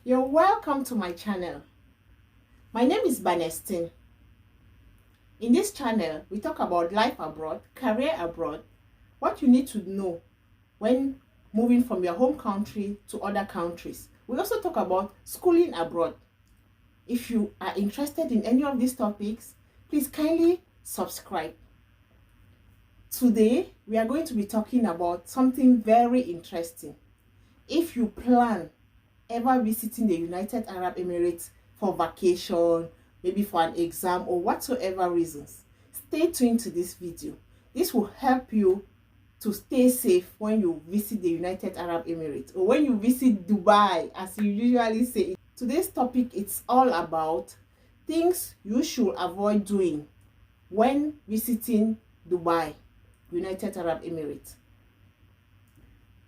You're welcome to my channel. My name is Banestine. In this channel, we talk about life abroad, career abroad, what you need to know when moving from your home country to other countries. We also talk about schooling abroad. If you are interested in any of these topics, please kindly subscribe. Today, we are going to be talking about something very interesting. If you plan ever visiting the United Arab Emirates for vacation, maybe for an exam or whatsoever reasons, stay tuned to this video. This will help you to stay safe when you visit the United Arab Emirates or when you visit Dubai, as you usually say. Today's topic, it's all about things you should avoid doing when visiting Dubai, United Arab Emirates.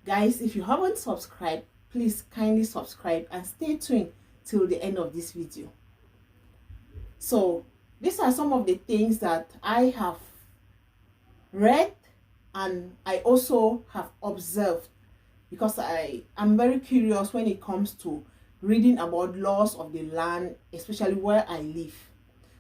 Guys, if you haven't subscribed, please kindly subscribe and stay tuned till the end of this video. So these are some of the things that I have read and I also have observed, because I am very curious when it comes to reading about laws of the land, especially where I live.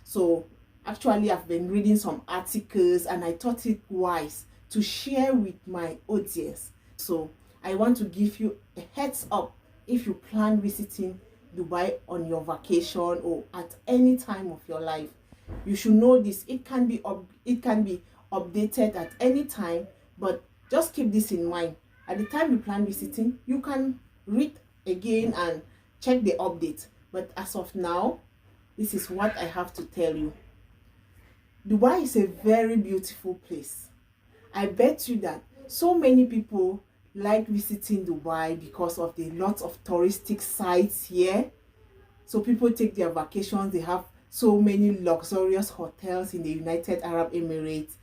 So actually I've been reading some articles and I thought it wise to share with my audience. So I want to give you a heads up if you plan visiting Dubai on your vacation or at any time of your life. You should know this. It can be updated at any time, but just keep this in mind. At the time you plan visiting, you can read again and check the update. But as of now, this is what I have to tell you. Dubai is a very beautiful place. I bet you that so many people like visiting Dubai because of the lots of touristic sites here. So people take their vacations. They have so many luxurious hotels in the United Arab Emirates.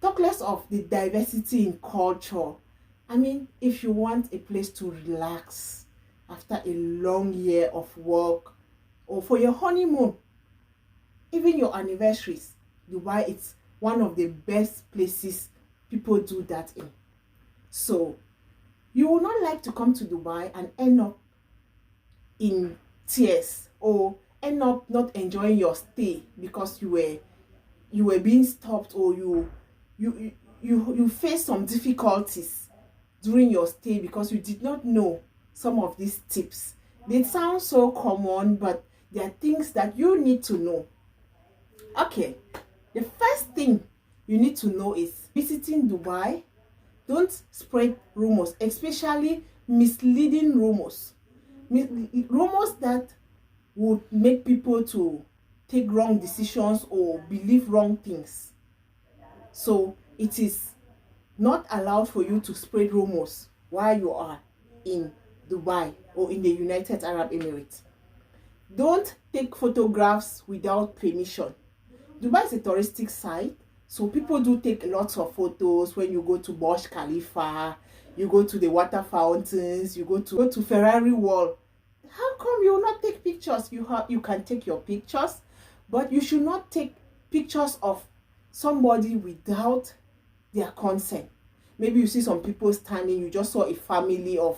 Talk less of the diversity in culture. I mean, if you want a place to relax after a long year of work or for your honeymoon, even your anniversaries, Dubai is one of the best places people do that in. So you will not like to come to Dubai and end up in tears or end up not enjoying your stay because you were being stopped, or you faced some difficulties during your stay because you did not know some of these tips. They sound so common, but there are things that you need to know. Okay, the first thing you need to know is visiting Dubai. Don't spread rumors, especially misleading rumors. Rumors that would make people to take wrong decisions or believe wrong things. So it is not allowed for you to spread rumors while you are in Dubai or in the United Arab Emirates. Don't take photographs without permission. Dubai is a touristic site, so people do take lots of photos when you go to Burj Khalifa, you go to the water fountains, you go to Ferrari Wall. How come you will not take pictures? You can take your pictures, but you should not take pictures of somebody without their consent. Maybe you see some people standing, you just saw a family of,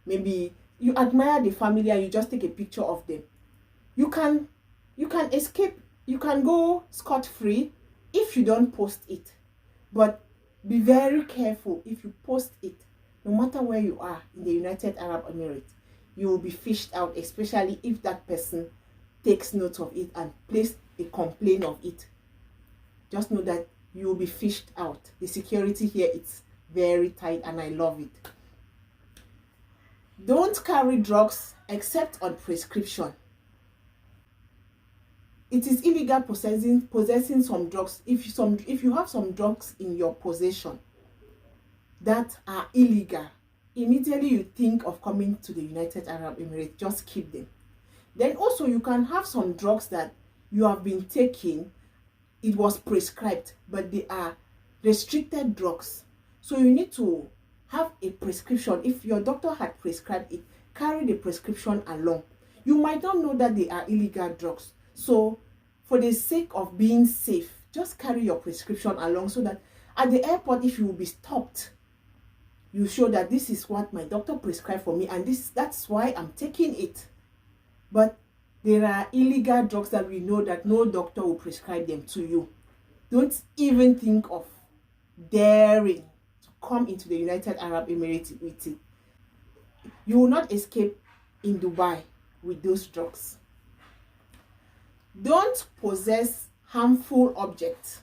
maybe you admire the family and you just take a picture of them. You can escape, you can go scot-free if you don't post it, but be very careful. If you post it, no matter where you are in the United Arab Emirates, you will be fished out, especially if that person takes note of it and places a complaint of it. Just know that you will be fished out. The security here is very tight and I love it. Don't carry drugs except on prescription. It is illegal possessing some drugs. If you have some drugs in your possession that are illegal, immediately you think of coming to the United Arab Emirates. Just keep them. Then also you can have some drugs that you have been taking. It was prescribed, but they are restricted drugs. So you need to have a prescription. If your doctor had prescribed it, carry the prescription along. You might not know that they are illegal drugs. So for the sake of being safe, just carry your prescription along so that at the airport, if you will be stopped, you show that this is what my doctor prescribed for me and that's why I'm taking it. But there are illegal drugs that we know that no doctor will prescribe them to you. Don't even think of daring to come into the United Arab Emirates with it. You will not escape in Dubai with those drugs. Don't possess harmful objects.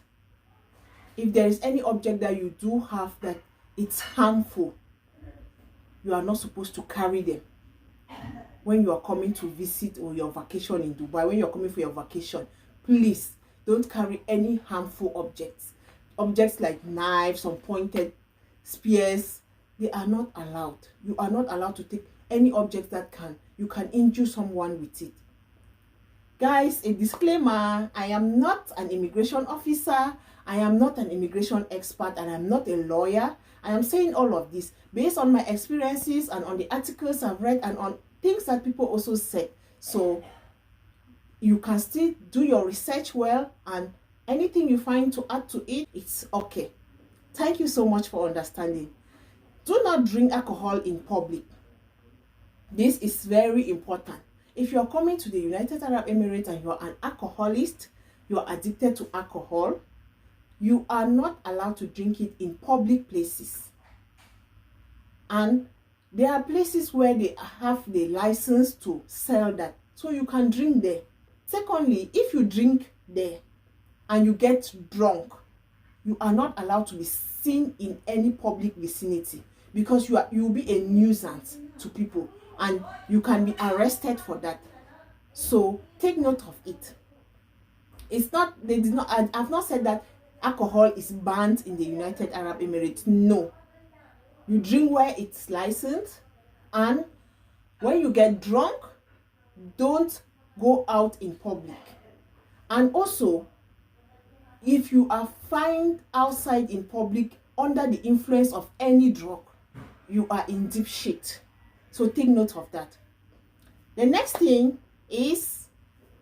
If there is any object that you do have that it's harmful, you are not supposed to carry them when you are coming to visit or your vacation in Dubai. When you are coming for your vacation, please don't carry any harmful objects. Objects like knives, some pointed spears, they are not allowed. You are not allowed to take any object that you can injure someone with it. Guys, a disclaimer, I am not an immigration officer, I am not an immigration expert, and I'm not a lawyer. I am saying all of this based on my experiences and on the articles I've read and on things that people also said. So you can still do your research well, and anything you find to add to it, it's okay. Thank you so much for understanding. Do not drink alcohol in public. This is very important. If you are coming to the United Arab Emirates and you are an alcoholist, you are addicted to alcohol, you are not allowed to drink it in public places. And there are places where they have the license to sell that, so you can drink there. Secondly, if you drink there and you get drunk, you are not allowed to be seen in any public vicinity, because you will be a nuisance to people and you can be arrested for that. So take note of it. It's not, I've not said that alcohol is banned in the United Arab Emirates. No. You drink where it's licensed, and when you get drunk, don't go out in public. And also, if you are found outside in public under the influence of any drug, you are in deep shit. So take note of that. The next thing is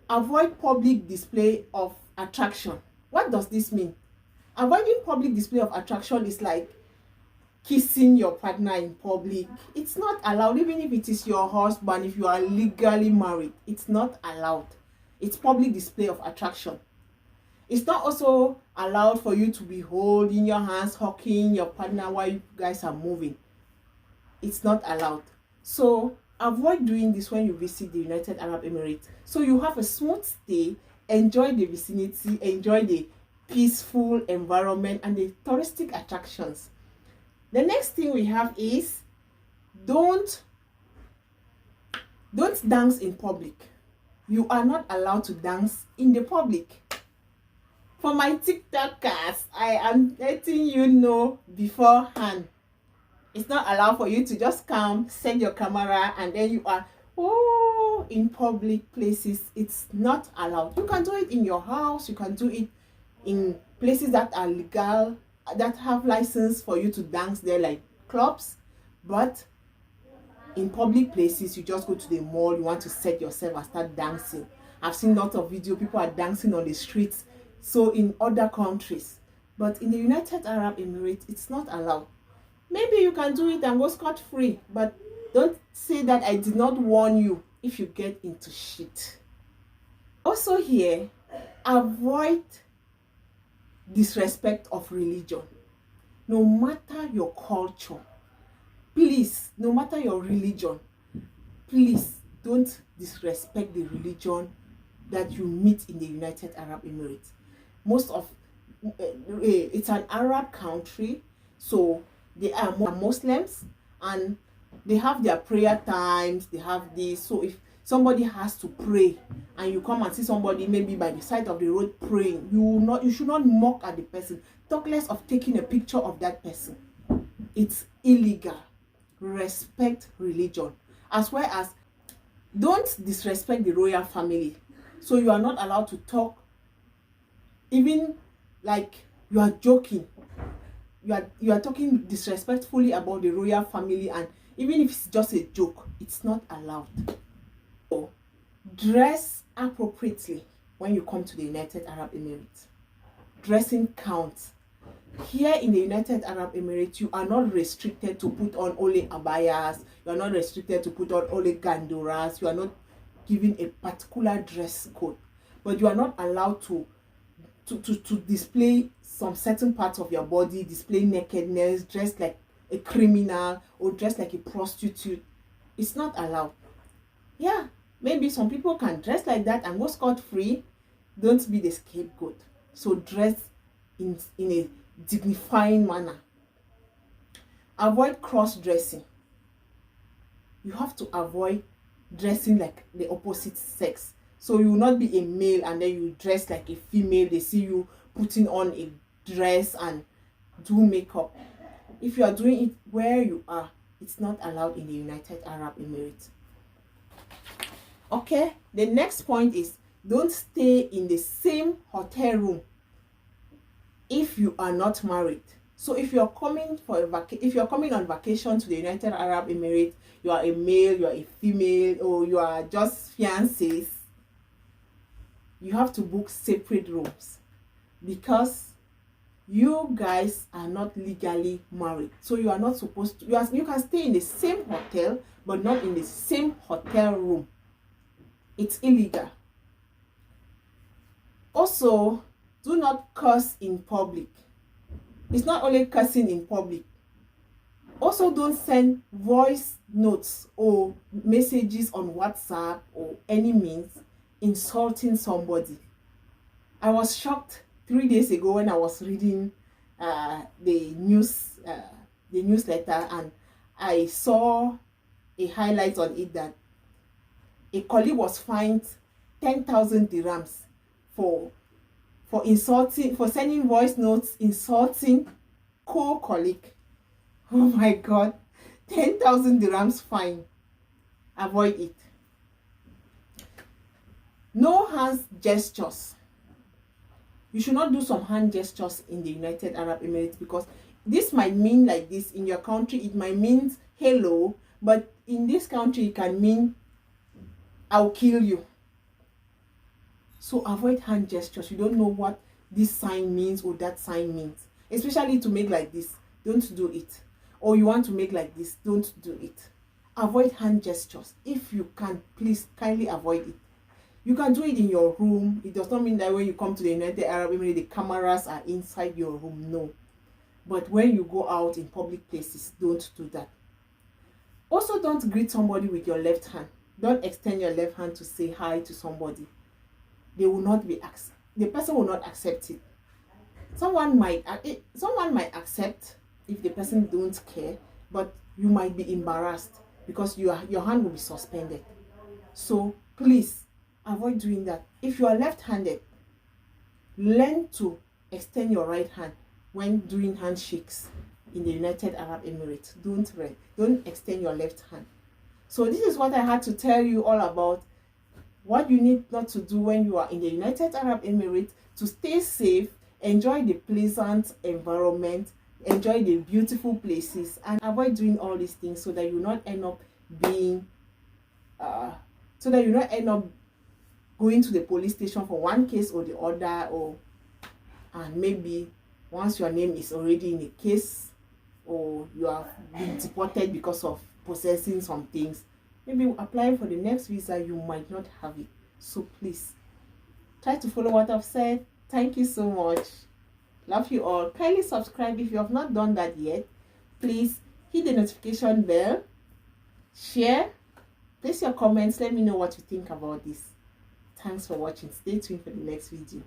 avoid public display of attraction. What does this mean? Avoiding public display of attraction is like kissing your partner in public. It's not allowed, even if it is your husband, if you are legally married, it's not allowed. It's public display of attraction. It's not also allowed for you to be holding your hands, hugging your partner while you guys are moving. It's not allowed. So avoid doing this when you visit the United Arab Emirates. So you have a smooth stay, enjoy the vicinity, enjoy the peaceful environment and the touristic attractions. The next thing we have is don't dance in public. You are not allowed to dance in the public. For my TikTokers, I am letting you know beforehand. It's not allowed for you to just come, set your camera, and then you are in public places. It's not allowed. You can do it in your house. You can do it in places that are legal, that have license for you to dance there, like clubs. But in public places, you just go to the mall, you want to set yourself and start dancing. I've seen lots of video, people are dancing on the streets. So in other countries, but in the United Arab Emirates, it's not allowed. Maybe you can do it and go scot-free, but don't say that I did not warn you if you get into shit. Also here, avoid disrespect of religion. No matter your culture, please, no matter your religion, please don't disrespect the religion that you meet in the United Arab Emirates. Most of it's an Arab country, so they are more Muslims and they have their prayer times, they have this. So if somebody has to pray and you come and see somebody maybe by the side of the road praying, you should not mock at the person. Talk less of taking a picture of that person. It's illegal. Respect religion, as well as don't disrespect the royal family. So you are not allowed to talk, even like you are joking. You are talking disrespectfully about the royal family, and even if it's just a joke, it's not allowed. So dress appropriately when you come to the United Arab Emirates. Dressing counts. Here in the United Arab Emirates, you are not restricted to put on only abayas. You are not restricted to put on only ganduras. You are not given a particular dress code, but you are not allowed to display some certain parts of your body, display nakedness, dress like a criminal or dress like a prostitute. It's not allowed. Yeah, maybe some people can dress like that and go scot-free. Don't be the scapegoat. So dress in a dignifying manner. Avoid cross-dressing. You have to avoid dressing like the opposite sex. So you will not be a male and then you dress like a female. They see you putting on a dress and do makeup. If you are doing it where you are, it's not allowed in the United Arab Emirates. Okay, the next point is don't stay in the same hotel room if you are not married. So if you're coming on vacation to the United Arab Emirates, you are a male, you are a female, or you are just fiancés, you have to book separate rooms because you guys are not legally married. So you are not supposed to, you can stay in the same hotel but not in the same hotel room. It's illegal. Also, do not curse in public. It's not only cursing in public. Also, don't send voice notes or messages on WhatsApp or any means insulting somebody. I was shocked 3 days ago when I was reading the newsletter, and I saw a highlight on it that a colleague was fined 10,000 dirhams for sending voice notes insulting co-colleague. Oh my God, 10,000 dirhams fine. Avoid it. No hand gestures. You should not do some hand gestures in the United Arab Emirates because this might mean like this in your country. It might mean hello, but in this country it can mean I'll kill you. So avoid hand gestures. You don't know what this sign means or that sign means, especially to make like this. Don't do it. Or you want to make like this, don't do it. Avoid hand gestures. If you can, please kindly avoid it. You can do it in your room. It does not mean that when you come to the United Arab Emirates, the cameras are inside your room. No. But when you go out in public places, don't do that. Also, don't greet somebody with your left hand. Don't extend your left hand to say hi to somebody. They will not be the person will not accept it. Someone might accept if the person don't care, but you might be embarrassed because your hand will be suspended. So please avoid doing that. If you are left-handed, learn to extend your right hand when doing handshakes in the United Arab Emirates. Don't extend your left hand. So this is what I had to tell you all about what you need not to do when you are in the United Arab Emirates to stay safe, enjoy the pleasant environment, enjoy the beautiful places, and avoid doing all these things so that you not end up going to the police station for one case or the other, and maybe once your name is already in a case or you have been deported because of possessing some things, maybe applying for the next visa, you might not have it. So please try to follow what I've said. Thank you so much. Love you all. Kindly subscribe if you have not done that yet. Please hit the notification bell, share, place your comments. Let me know what you think about this. Thanks for watching. Stay tuned for the next video.